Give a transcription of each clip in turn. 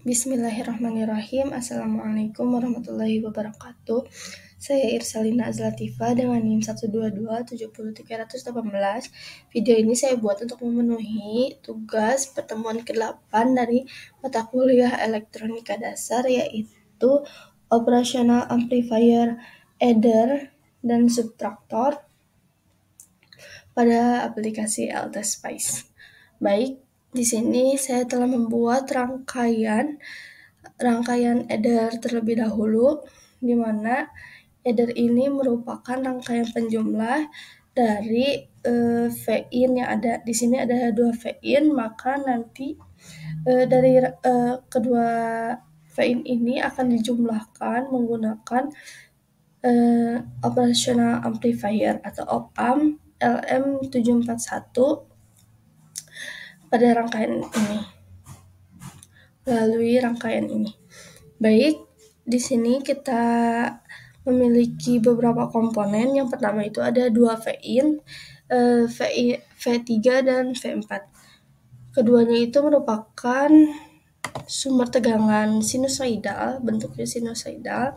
Bismillahirrahmanirrahim. Assalamualaikum warahmatullahi wabarakatuh. Saya Irsalina Azlatifah dengan NIM 122-70318. Video ini saya buat untuk memenuhi tugas pertemuan ke-8 dari mata kuliah elektronika dasar, yaitu operational amplifier, adder, dan subtraktor pada aplikasi LTSpice. Baik, di sini saya telah membuat rangkaian adder terlebih dahulu, di mana adder ini merupakan rangkaian penjumlah dari V-in yang ada. Di sini ada 2 V-in, maka nanti dari kedua V-in ini akan dijumlahkan menggunakan operational amplifier atau op-amp LM741 pada rangkaian ini. Melalui rangkaian ini. Baik, di sini kita memiliki beberapa komponen. Yang pertama itu ada 2 V-in, V3 dan V4. Keduanya itu merupakan sumber tegangan sinusoidal, bentuknya sinusoidal,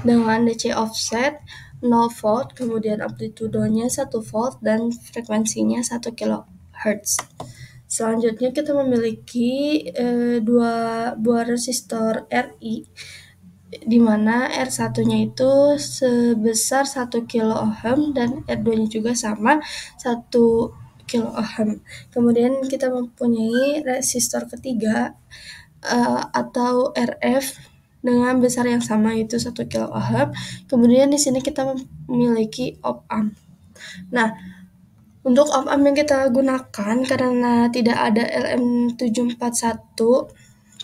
dengan DC offset 0 volt, kemudian amplitudonya 1 volt, dan frekuensinya 1 kHz. Selanjutnya kita memiliki dua buah resistor RI, di mana R1-nya itu sebesar 1 kΩ dan R2-nya juga sama 1 kΩ. Kemudian kita mempunyai resistor ketiga atau RF dengan besar yang sama, yaitu 1 kΩ. Kemudian di sini kita memiliki op-amp. Nah, untuk op-amp yang kita gunakan, karena tidak ada LM741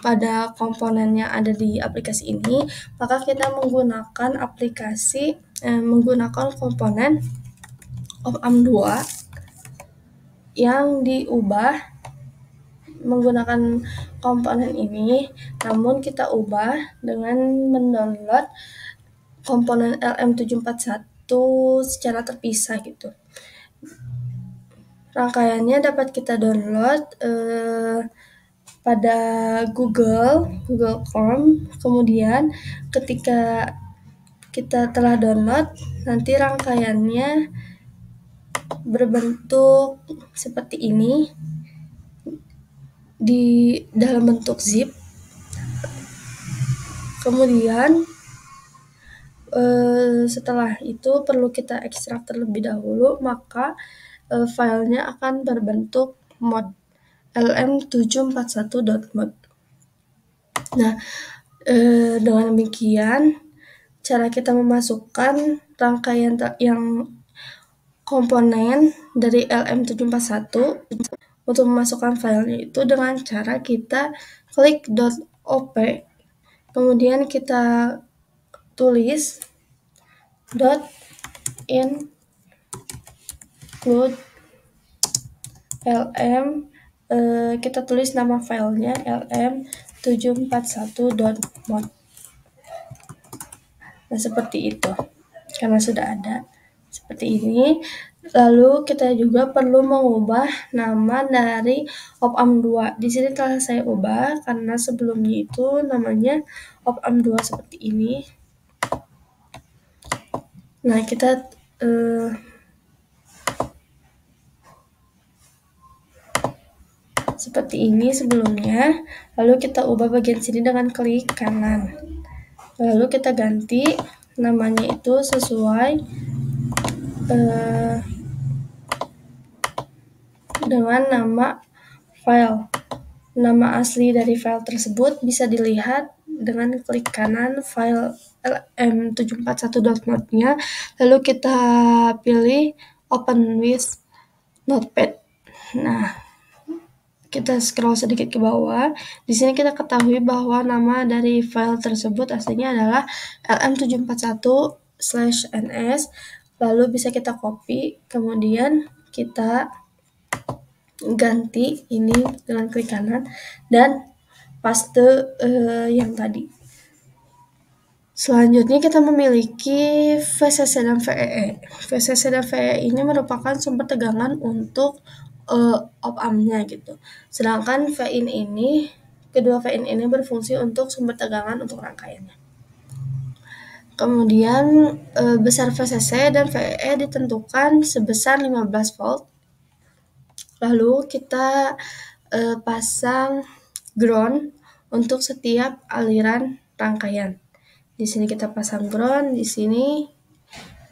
pada komponen yang ada di aplikasi ini, maka kita menggunakan komponen op-amp 2 yang diubah menggunakan komponen ini, namun kita ubah dengan mendownload komponen LM741 secara terpisah gitu. Rangkaiannya dapat kita download pada Google Chrome. Kemudian ketika kita telah download, nanti rangkaiannya berbentuk seperti ini di dalam bentuk zip. Kemudian setelah itu perlu kita ekstrak terlebih dahulu, maka filenya akan berbentuk mod lm741.mod. Nah, dengan demikian cara kita memasukkan rangkaian yang komponen dari LM741 untuk memasukkan filenya itu dengan cara kita klik .op, kemudian kita tulis .include lm, kita tulis nama filenya lm741.mod. Nah, seperti itu. Karena sudah ada seperti ini. Lalu kita juga perlu mengubah nama dari op-amp 2. Di sini telah saya ubah karena sebelumnya itu namanya op-amp 2 seperti ini. Nah, kita seperti ini sebelumnya. Lalu kita ubah bagian sini dengan klik kanan. Lalu kita ganti namanya itu sesuai dengan nama file. Nama asli dari file tersebut bisa dilihat dengan klik kanan file lm741.mod-nya, lalu kita pilih open with notepad. Nah, kita scroll sedikit ke bawah. Di sini kita ketahui bahwa nama dari file tersebut aslinya adalah lm741/ns. Lalu bisa kita copy, kemudian kita ganti ini dengan klik kanan dan paste yang tadi. Selanjutnya kita memiliki VCC dan VEE. VCC dan VEE ini merupakan sumber tegangan untuk op-amp-nya gitu. Sedangkan V-in ini kedua VIN ini berfungsi untuk sumber tegangan untuk rangkaiannya. Kemudian besar VCC dan VE ditentukan sebesar 15 volt. Lalu kita pasang ground untuk setiap aliran rangkaian. Di sini kita pasang ground, di sini,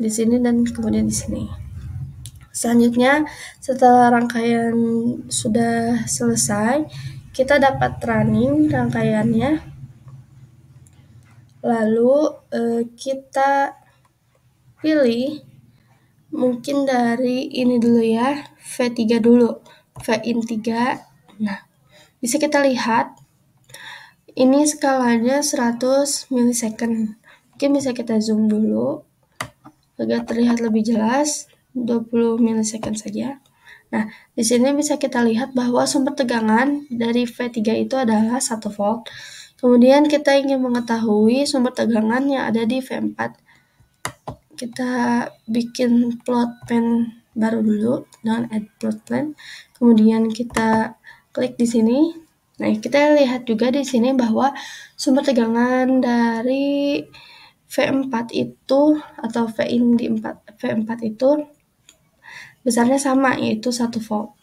dan kemudian di sini. Selanjutnya, setelah rangkaian sudah selesai, kita dapat running rangkaiannya. Lalu kita pilih mungkin dari ini dulu ya, V3 dulu, VIN 3. Nah, bisa kita lihat ini skalanya 100 milisecond. Mungkin bisa kita zoom dulu agar terlihat lebih jelas, 20 milisecond saja. Nah, di sini bisa kita lihat bahwa sumber tegangan dari V3 itu adalah 1 volt. Kemudian kita ingin mengetahui sumber tegangan yang ada di V4. Kita bikin plot plan baru dulu dengan add plot plan. Kemudian kita klik di sini. Nah, kita lihat juga di sini bahwa sumber tegangan dari V4 itu atau VIN di V4 itu besarnya sama, yaitu 1 volt.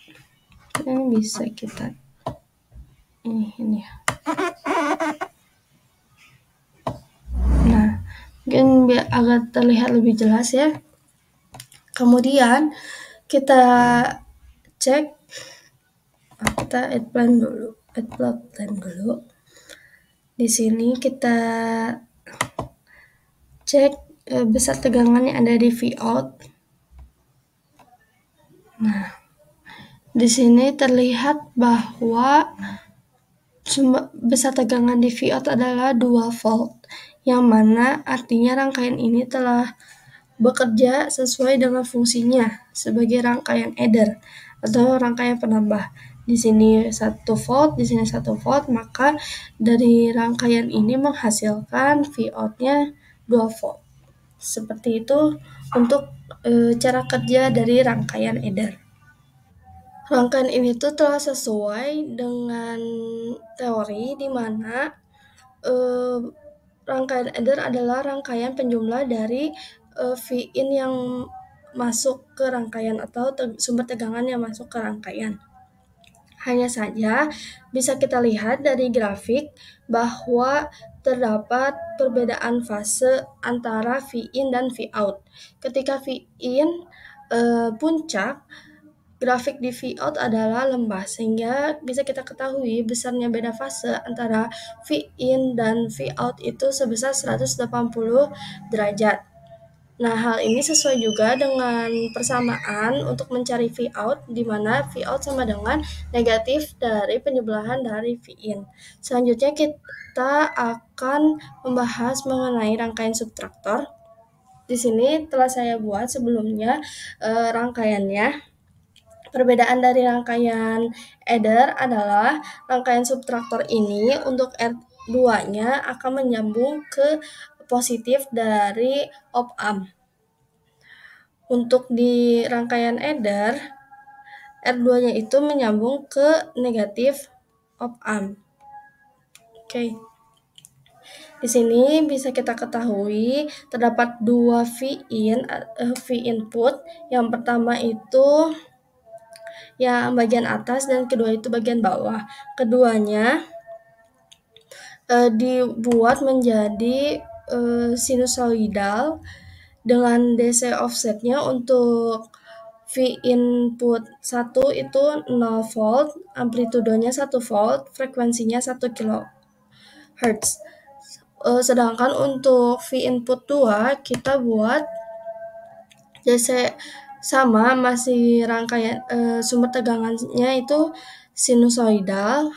Ini bisa kita ini ya. Nah, mungkin biar agar terlihat lebih jelas ya. Kemudian kita cek, kita add plot plan dulu. Di sini kita cek besar tegangan yang ada di Vout. Nah, di sini terlihat bahwa besar tegangan di Vout adalah 2 volt, yang mana artinya rangkaian ini telah bekerja sesuai dengan fungsinya sebagai rangkaian adder atau rangkaian penambah. Di sini 1 volt, di sini 1 volt, maka dari rangkaian ini menghasilkan Vout-nya 2 volt. Seperti itu untuk cara kerja dari rangkaian adder. Rangkaian ini tuh telah sesuai dengan teori di mana rangkaian adder adalah rangkaian penjumlah dari VIN yang masuk ke rangkaian atau sumber tegangan yang masuk ke rangkaian. Hanya saja bisa kita lihat dari grafik bahwa terdapat perbedaan fase antara VIN dan Vout. Ketika VIN puncak, grafik di Vout adalah lembah, sehingga bisa kita ketahui besarnya beda fase antara VIN dan Vout itu sebesar 180 derajat. Nah, hal ini sesuai juga dengan persamaan untuk mencari Vout, di mana Vout sama dengan negatif dari penyebelahan dari VIN. Selanjutnya kita akan membahas mengenai rangkaian subtraktor. Di sini telah saya buat sebelumnya rangkaiannya. Perbedaan dari rangkaian adder adalah rangkaian subtraktor ini untuk R2-nya akan menyambung ke positif dari op-amp. Untuk di rangkaian adder, R2-nya itu menyambung ke negatif op-amp. Oke. Di sini bisa kita ketahui terdapat 2 VIN input. Yang pertama itu yang bagian atas dan kedua itu bagian bawah. Keduanya dibuat menjadi sinusoidal dengan DC offsetnya. Untuk V input 1 itu 0 volt, amplitudenya 1 volt, frekuensinya 1 kHz. Sedangkan untuk V input 2 kita buat DC sama, masih rangkaian sumber tegangannya itu sinusoidal,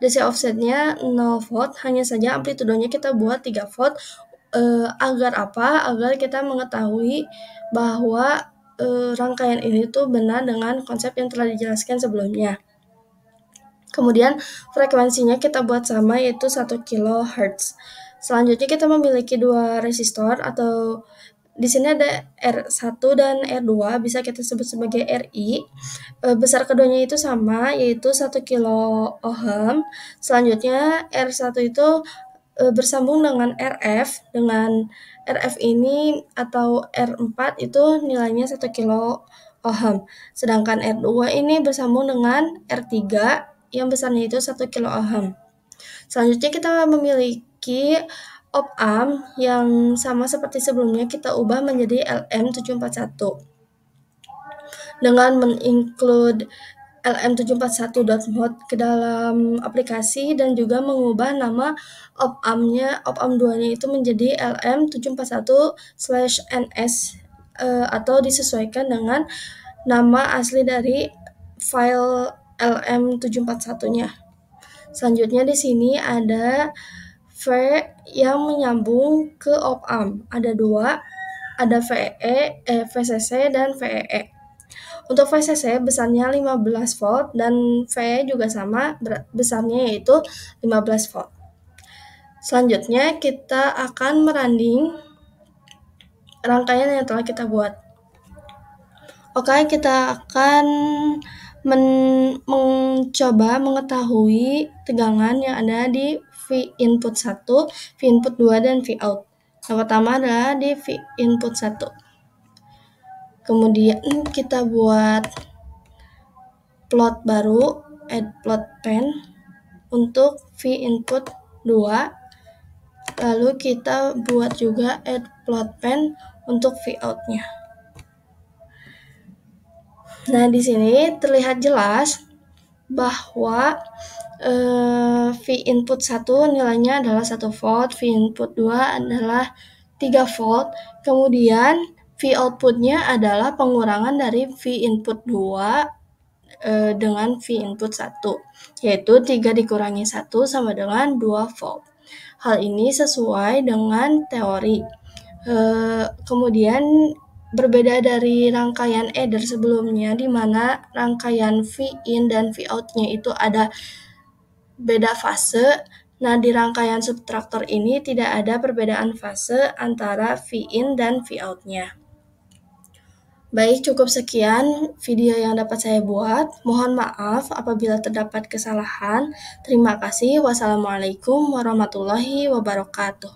DC offsetnya 0 volt, hanya saja amplitudenya kita buat 3 volt. Agar apa? Agar kita mengetahui bahwa rangkaian ini tuh benar dengan konsep yang telah dijelaskan sebelumnya. Kemudian frekuensinya kita buat sama, yaitu 1 kHz. Selanjutnya kita memiliki 2 resistor atau di sini ada R1 dan R2, bisa kita sebut sebagai RI. Besar keduanya itu sama, yaitu 1 kilo ohm. Selanjutnya R1 itu bersambung dengan RF ini atau R4 itu nilainya 1 kilo ohm. Sedangkan R2 ini bersambung dengan R3 yang besarnya itu 1 kilo ohm. Selanjutnya kita memiliki op-amp yang sama seperti sebelumnya, kita ubah menjadi LM741 dengan menginclude LM741.mode ke dalam aplikasi dan juga mengubah nama op-amp 2-nya itu menjadi LM741/NS atau disesuaikan dengan nama asli dari file LM741-nya. Selanjutnya di sini ada V yang menyambung ke op-amp. Ada dua, ada VCC dan VEE. Untuk VCC besarnya 15 volt dan VE juga sama besarnya yaitu 15 volt. Selanjutnya kita akan meranding rangkaian yang telah kita buat. Oke, kita akan mencoba mengetahui tegangan yang ada di V input 1, V input 2, dan V out. Yang pertama adalah di V input 1. Kemudian kita buat plot baru, add plot pen untuk V input 2. Lalu kita buat juga add plot pen untuk V out-nya. Nah, di sini terlihat jelas bahwa V input 1 nilainya adalah 1 volt, V input 2 adalah 3 volt, kemudian V output-nya adalah pengurangan dari V input 2 dengan V input 1, yaitu 3 dikurangi 1 sama dengan 2 volt. Hal ini sesuai dengan teori. Kemudian berbeda dari rangkaian adder sebelumnya, di mana rangkaian V in dan V out-nya itu ada beda fase. Nah, di rangkaian subtraktor ini tidak ada perbedaan fase antara V in dan V out-nya. Baik, cukup sekian video yang dapat saya buat. Mohon maaf apabila terdapat kesalahan. Terima kasih. Wassalamualaikum warahmatullahi wabarakatuh.